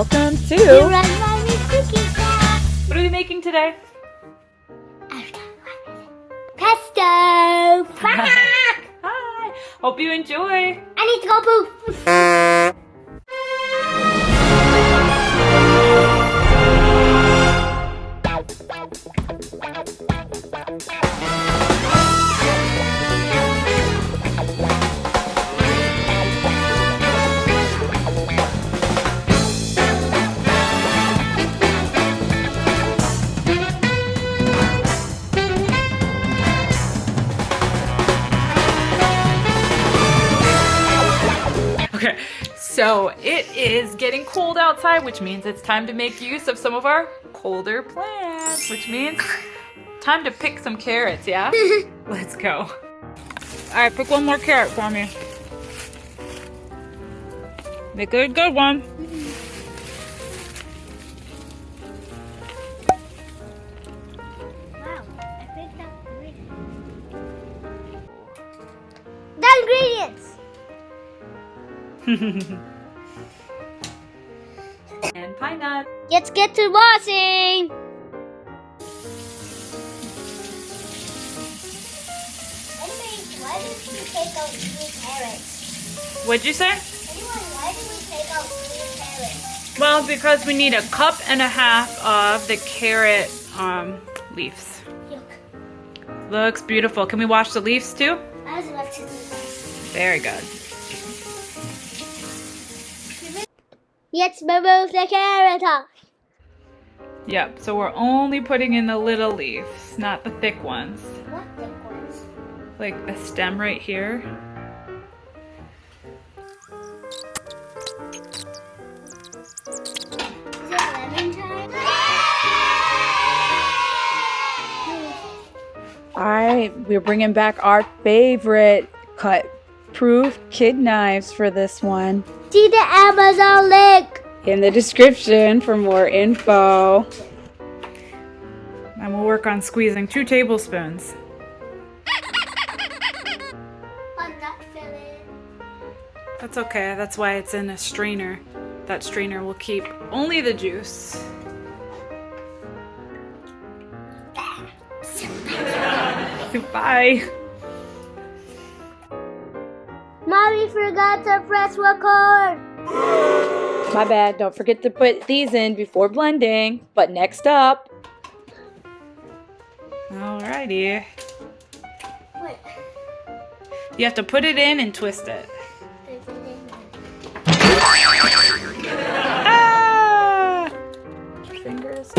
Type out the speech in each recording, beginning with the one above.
welcome to What are we making today? Pesto! Hi! Hope you enjoy! I need to go poop! Okay, so it is getting cold outside, which means it's time to make use of some of our colder plants, which means time to pick some carrots, yeah? Let's go. Alright, pick one more carrot for me. Make it a good one. Wow, I picked up the ingredients! And pine nut. Let's get to washing! Why did we take out 3 carrots? What'd you say? Why did we take out 3 carrots? Well, because we need 1.5 cups of the carrot leaves. Yuck. Looks beautiful. Can we wash the leaves too? I was about to do that. Very good. Let's remove the carrot off. Yep, so we're only putting in the little leaves, not the thick ones. What thick ones? Like the stem right here. Is it lemon time? Alright, we're bringing back our favorite cut-proof kid knives for this one. See the Amazon link! In the description for more info. And we'll work on squeezing 2 tablespoons. I'm not filling. That's okay, that's why it's in a strainer. That strainer will keep only the juice. Bye. Mommy forgot to press record! My bad, don't forget to put these in before blending. But next up, Alrighty. Wait. You have to put it in and twist it. Ah! Fingers.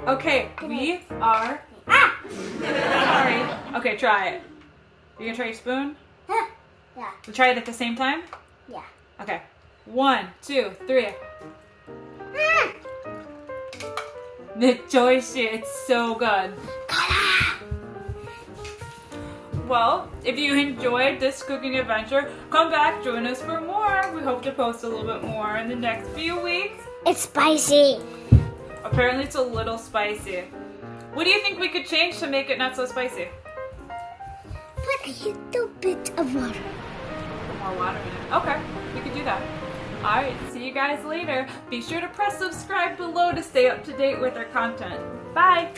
Okay, we are. Sorry. Okay, try it. You gonna try your spoon? Yeah. We'll try it at the same time? Yeah. Okay. 1, 2, 3. Nichoishi, it's so good. Well, if you enjoyed this cooking adventure, come back, join us for more. We hope to post a little bit more in the next few weeks. It's spicy. Apparently it's a little spicy. What do you think we could change to make it not so spicy? Put a little bit of water. More water in it. Okay, we could do that. Alright, see you guys later. Be sure to press subscribe below to stay up to date with our content. Bye!